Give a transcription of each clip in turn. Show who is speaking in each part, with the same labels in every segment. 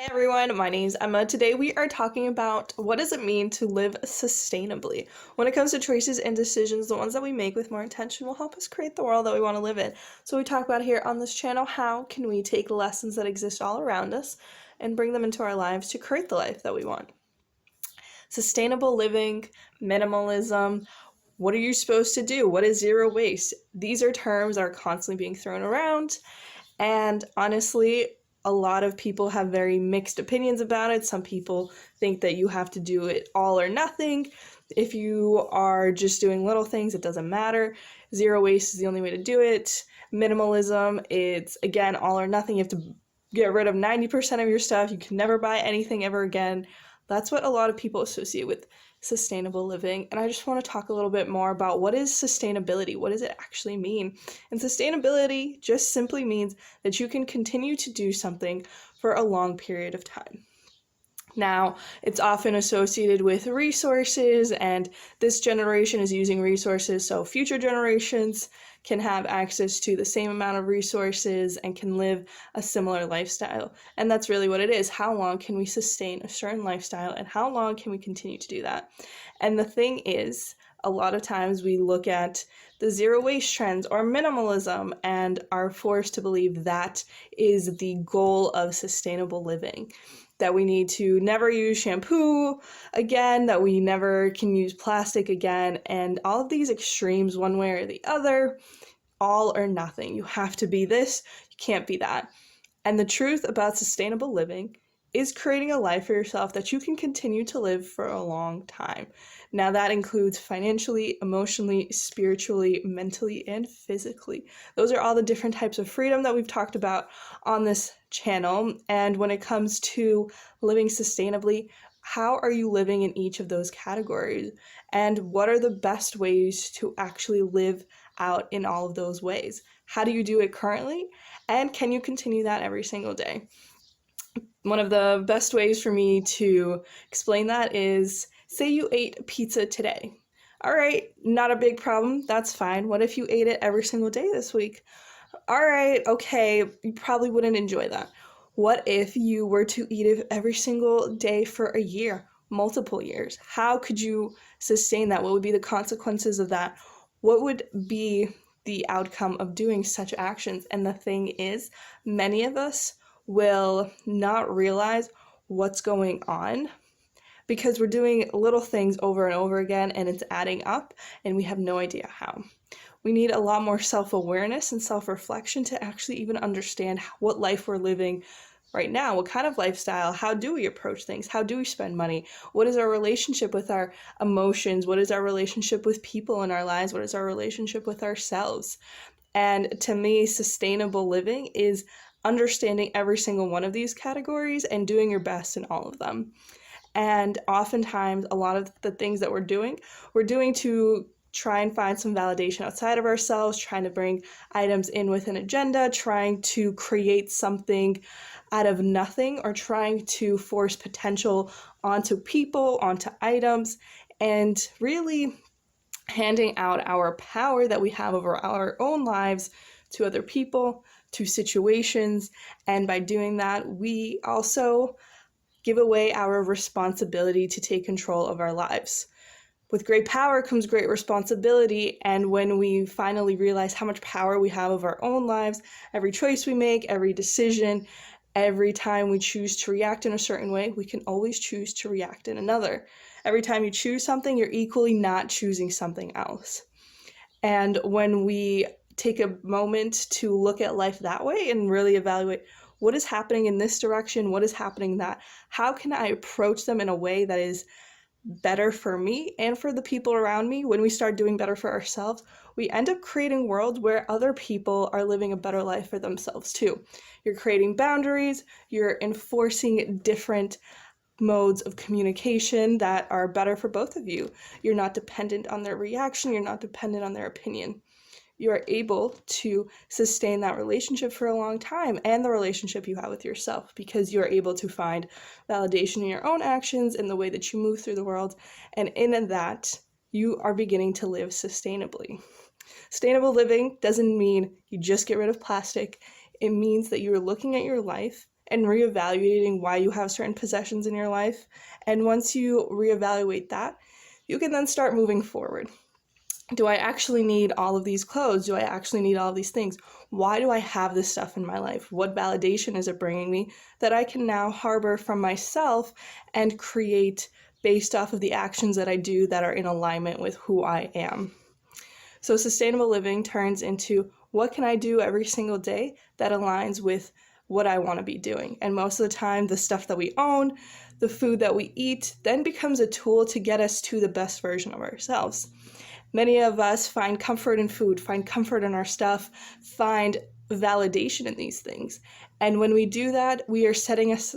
Speaker 1: Hey everyone, my name's Emma. Today we are talking about what does it mean to live sustainably. When it comes to choices and decisions, the ones that we make with more intention will help us create the world that we want to live in. So we talk about here on this channel, how can we take lessons that exist all around us and bring them into our lives to create the life that we want. Sustainable living, minimalism, what are you supposed to do? What is zero waste? These are terms that are constantly being thrown around, and honestly, a lot of people have very mixed opinions about it. Some people think that you have to do it all or nothing. If you are just doing little things, it doesn't matter. Zero waste is the only way to do it. Minimalism, it's again all or nothing. You have to get rid of 90% of your stuff. You can never buy anything ever again. That's what a lot of people associate with sustainable living. And I just want to talk a little bit more about what is sustainability? What does it actually mean? And sustainability just simply means that you can continue to do something for a long period of time. Now, it's often associated with resources, and this generation is using resources, so future generations can have access to the same amount of resources and can live a similar lifestyle. And that's really what it is. How long can we sustain a certain lifestyle, and how long can we continue to do that? And the thing is, a lot of times we look at the zero waste trends or minimalism and are forced to believe that is the goal of sustainable living. That we need to never use shampoo again, that we never can use plastic again, and all of these extremes, one way or the other, all or nothing. You have to be this, you can't be that. And the truth about sustainable living is creating a life for yourself that you can continue to live for a long time. Now, that includes financially, emotionally, spiritually, mentally, and physically. Those are all the different types of freedom that we've talked about on this channel. And when it comes to living sustainably, how are you living in each of those categories? And what are the best ways to actually live out in all of those ways? How do you do it currently? And can you continue that every single day? One of the best ways for me to explain that is, say you ate pizza today. All right, not a big problem, that's fine. What if you ate it every single day this week? All right, okay, you probably wouldn't enjoy that. What if you were to eat it every single day for a year, multiple years? How could you sustain that? What would be the consequences of that? What would be the outcome of doing such actions? And the thing is, many of us will not realize what's going on because we're doing little things over and over again and it's adding up and we have no idea how. We need a lot more self-awareness and self-reflection to actually even understand what life we're living right now, what kind of lifestyle, how do we approach things, how do we spend money, what is our relationship with our emotions, what is our relationship with people in our lives, what is our relationship with ourselves. And to me, sustainable living is understanding every single one of these categories and doing your best in all of them. And oftentimes, a lot of the things that we're doing to try and find some validation outside of ourselves, trying to bring items in with an agenda, trying to create something out of nothing, or trying to force potential onto people, onto items, and really handing out our power that we have over our own lives to other people, to situations. And by doing that, we also give away our responsibility to take control of our lives. With great power comes great responsibility, and when we finally realize how much power we have over our own lives, every choice we make, every decision, every time we choose to react in a certain way, we can always choose to react in another. Every time you choose something, you're equally not choosing something else. And when we take a moment to look at life that way and really evaluate what is happening in this direction, what is happening that, how can I approach them in a way that is better for me and for the people around me? When we start doing better for ourselves, we end up creating worlds where other people are living a better life for themselves too. You're creating boundaries, you're enforcing different modes of communication that are better for both of you. You're not dependent on their reaction, you're not dependent on their opinion. You are able to sustain that relationship for a long time and the relationship you have with yourself, because you are able to find validation in your own actions, in the way that you move through the world, and in that you are beginning to live sustainably. Sustainable living doesn't mean you just get rid of plastic. It means that you are looking at your life and reevaluating why you have certain possessions in your life. And once you reevaluate that, you can then start moving forward. Do I actually need all of these clothes? Do I actually need all of these things? Why do I have this stuff in my life? What validation is it bringing me that I can now harbor from myself and create based off of the actions that I do that are in alignment with who I am? So sustainable living turns into, what can I do every single day that aligns with what I want to be doing? And most of the time, the stuff that we own, the food that we eat, then becomes a tool to get us to the best version of ourselves. Many of us find comfort in food, find comfort in our stuff, find validation in these things. And when we do that, we are setting us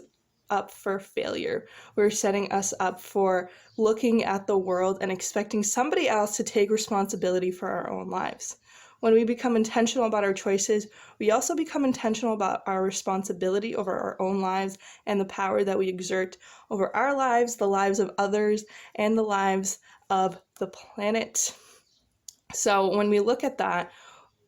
Speaker 1: up for failure. We're setting us up for looking at the world and expecting somebody else to take responsibility for our own lives. When we become intentional about our choices, we also become intentional about our responsibility over our own lives and the power that we exert over our lives, the lives of others, and the lives of the planet. So when we look at that,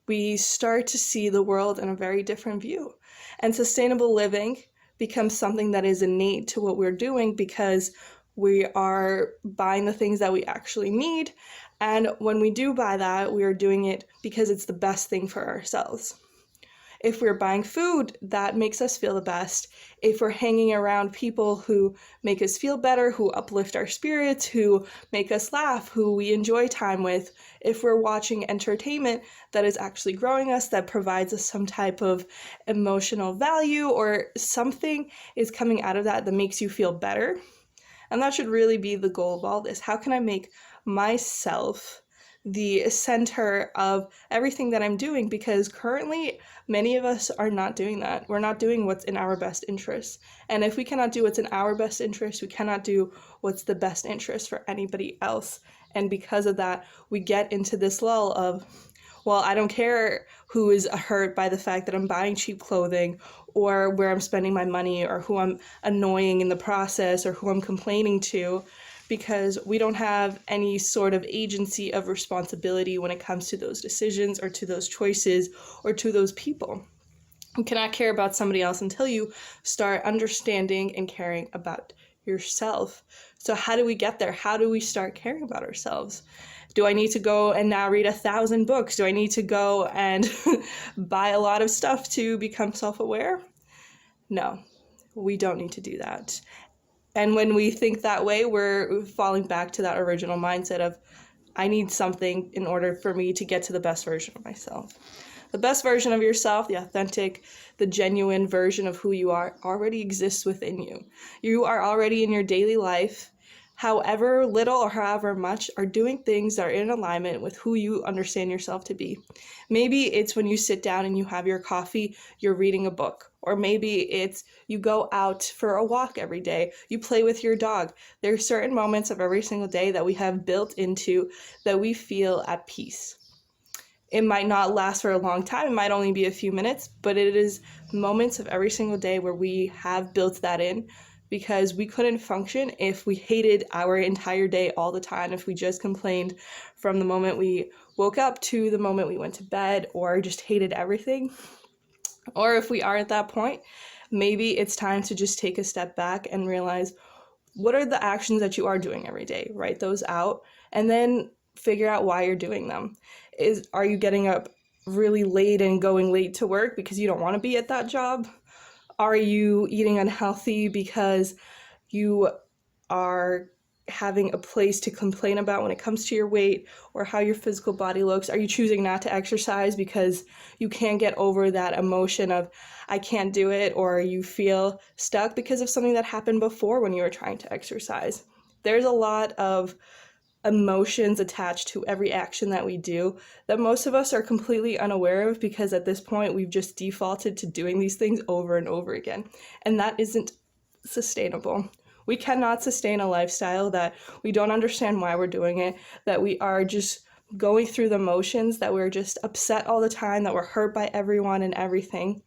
Speaker 1: we start to see the world in a very different view. And sustainable living becomes something that is innate to what we're doing because we are buying the things that we actually need. And when we do buy that, we are doing it because it's the best thing for ourselves. If we're buying food, that makes us feel the best. If we're hanging around people who make us feel better, who uplift our spirits, who make us laugh, who we enjoy time with, if we're watching entertainment that is actually growing us, that provides us some type of emotional value, or something is coming out of that that makes you feel better. And that should really be the goal of all this. How can I make myself the center of everything that I'm doing? Because currently, many of us are not doing that. We're not doing what's in our best interest. And if we cannot do what's in our best interest, we cannot do what's the best interest for anybody else. And because of that, we get into this lull of, well, I don't care who is hurt by the fact that I'm buying cheap clothing, or where I'm spending my money, or who I'm annoying in the process, or who I'm complaining to, because we don't have any sort of agency of responsibility when it comes to those decisions, or to those choices, or to those people. You cannot care about somebody else until you start understanding and caring about yourself. So how do we get there? How do we start caring about ourselves? Do I need to go and now read 1,000 books? Do I need to go and buy a lot of stuff to become self-aware? No, we don't need to do that. And when we think that way, we're falling back to that original mindset of, I need something in order for me to get to the best version of myself. The best version of yourself, the authentic, the genuine version of who you are, already exists within you. You are already in your daily life, however little or however much, are doing things that are in alignment with who you understand yourself to be. Maybe it's when you sit down and you have your coffee, you're reading a book. Or maybe it's you go out for a walk every day, you play with your dog. There are certain moments of every single day that we have built into that we feel at peace. It might not last for a long time, it might only be a few minutes, but it is moments of every single day where we have built that in, because we couldn't function if we hated our entire day all the time, if we just complained from the moment we woke up to the moment we went to bed, or just hated everything. Or if we are at that point, maybe it's time to just take a step back and realize, what are the actions that you are doing every day? Write those out and then figure out why you're doing them. Are you getting up really late and going late to work because you don't want to be at that job? Are you eating unhealthy because you are having a place to complain about when it comes to your weight or how your physical body looks? Are you choosing not to exercise because you can't get over that emotion of, I can't do it, or you feel stuck because of something that happened before when you were trying to exercise? There's a lot of emotions attached to every action that we do that most of us are completely unaware of, because at this point we've just defaulted to doing these things over and over again, and that isn't sustainable. We cannot sustain a lifestyle that we don't understand why we're doing it, that we are just going through the motions, that we're just upset all the time, that we're hurt by everyone and everything.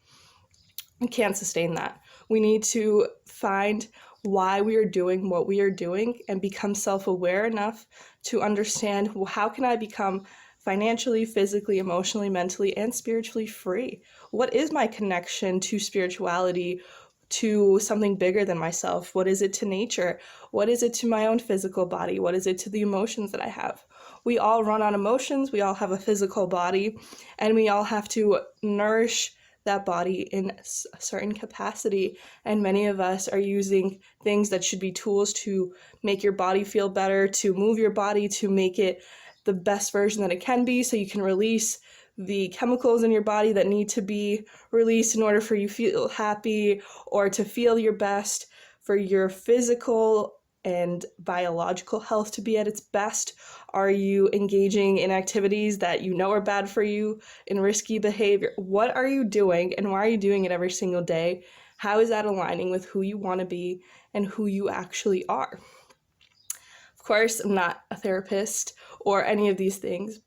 Speaker 1: We can't sustain that. We need to find why we are doing what we are doing and become self-aware enough to understand, well, how can I become financially, physically, emotionally, mentally, and spiritually free? What is my connection to spirituality, to something bigger than myself? What is it to nature? What is it to my own physical body? What is it to the emotions that I have? We all run on emotions, we all have a physical body, and we all have to nourish that body in a certain capacity. And many of us are using things that should be tools to make your body feel better, to move your body, to make it the best version that it can be, so you can release the chemicals in your body that need to be released in order for you to feel happy or to feel your best, for your physical and biological health to be at its best. Are you engaging in activities that you know are bad for you, in risky behavior? What are you doing, and why are you doing it every single day? How is that aligning with who you want to be and who you actually are? Of course, I'm not a therapist or any of these things,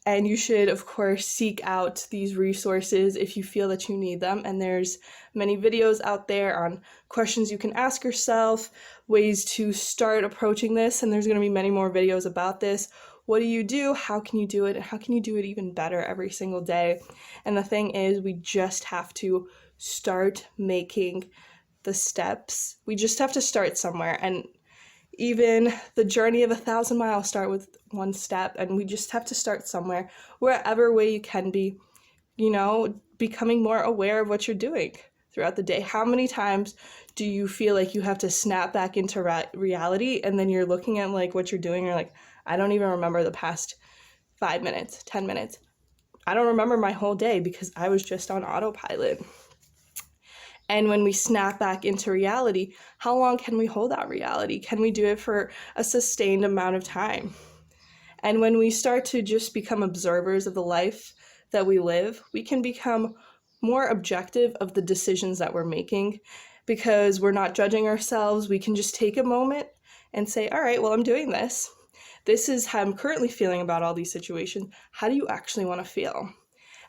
Speaker 1: and you should, of course, seek out these resources if you feel that you need them. And there's many videos out there on questions you can ask yourself, ways to start approaching this, and there's going to be many more videos about this. What do you do? How can you do it? And how can you do it even better every single day? And the thing is, we just have to start making the steps. We just have to start somewhere. And even the journey of 1,000 miles start with one step, and we just have to start somewhere, wherever way you can be, becoming more aware of what you're doing throughout the day. How many times do you feel like you have to snap back into reality, and then you're looking at like what you're doing, you're like, I don't even remember the past 5 minutes, 10 minutes. I don't remember my whole day because I was just on autopilot. And when we snap back into reality, how long can we hold that reality? Can we do it for a sustained amount of time? And when we start to just become observers of the life that we live, we can become more objective of the decisions that we're making, because we're not judging ourselves. We can just take a moment and say, all right, well, I'm doing this. This is how I'm currently feeling about all these situations. How do you actually want to feel?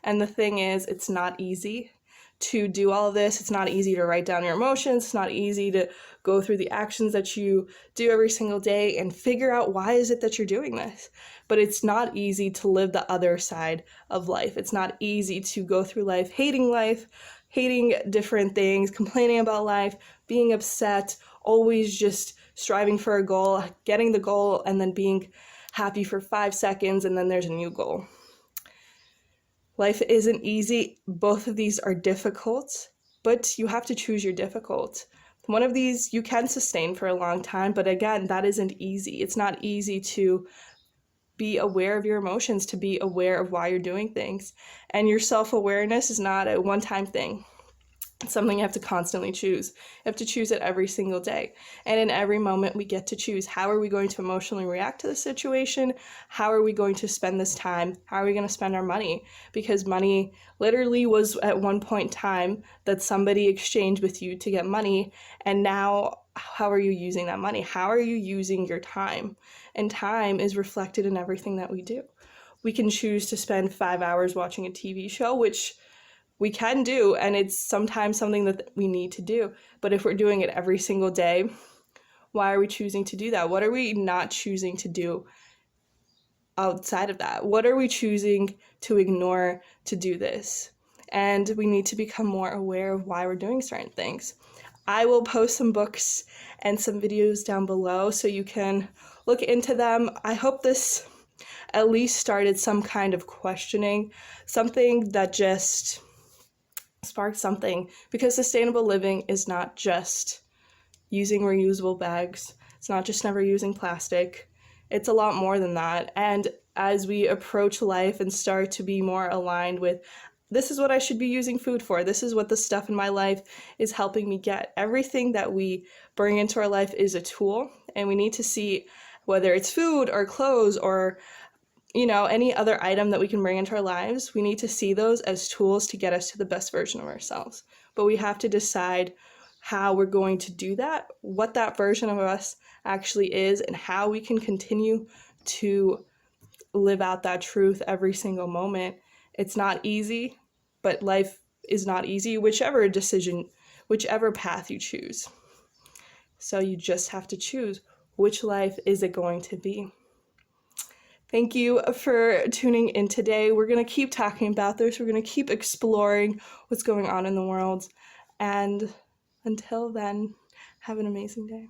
Speaker 1: And the thing is, it's not easy to do all of this. It's not easy to write down your emotions. It's not easy to go through the actions that you do every single day and figure out why is it that you're doing this. But it's not easy to live the other side of life. It's not easy to go through life, hating different things, complaining about life, being upset, always just striving for a goal, getting the goal, and then being happy for 5 seconds, and then there's a new goal. Life isn't easy. Both of these are difficult, but you have to choose your difficult. One of these you can sustain for a long time, but again, that isn't easy. It's not easy to be aware of your emotions, to be aware of why you're doing things. And your self-awareness is not a one-time thing. It's something you have to constantly choose. You have to choose it every single day. And in every moment, we get to choose. How are we going to emotionally react to the situation? How are we going to spend this time? How are we going to spend our money? Because money literally was at one point in time that somebody exchanged with you to get money. And now, how are you using that money? How are you using your time? And time is reflected in everything that we do. We can choose to spend 5 hours watching a TV show, which we can do, and it's sometimes something that we need to do. But if we're doing it every single day, why are we choosing to do that? What are we not choosing to do outside of that? What are we choosing to ignore to do this? And we need to become more aware of why we're doing certain things. I will post some books and some videos down below so you can look into them. I hope this at least started some kind of questioning, something that just sparked something, because sustainable living is not just using reusable bags. It's not just never using plastic. It's a lot more than that. And as we approach life and start to be more aligned with, this is what I should be using food for, this is what the stuff in my life is helping me get. Everything that we bring into our life is a tool, and we need to see whether it's food or clothes or any other item that we can bring into our lives, we need to see those as tools to get us to the best version of ourselves. But we have to decide how we're going to do that, what that version of us actually is, and how we can continue to live out that truth every single moment. It's not easy, but life is not easy, whichever path you choose. So you just have to choose, which life is it going to be? Thank you for tuning in today. We're going to keep talking about this. We're going to keep exploring what's going on in the world. And Until then, have an amazing day.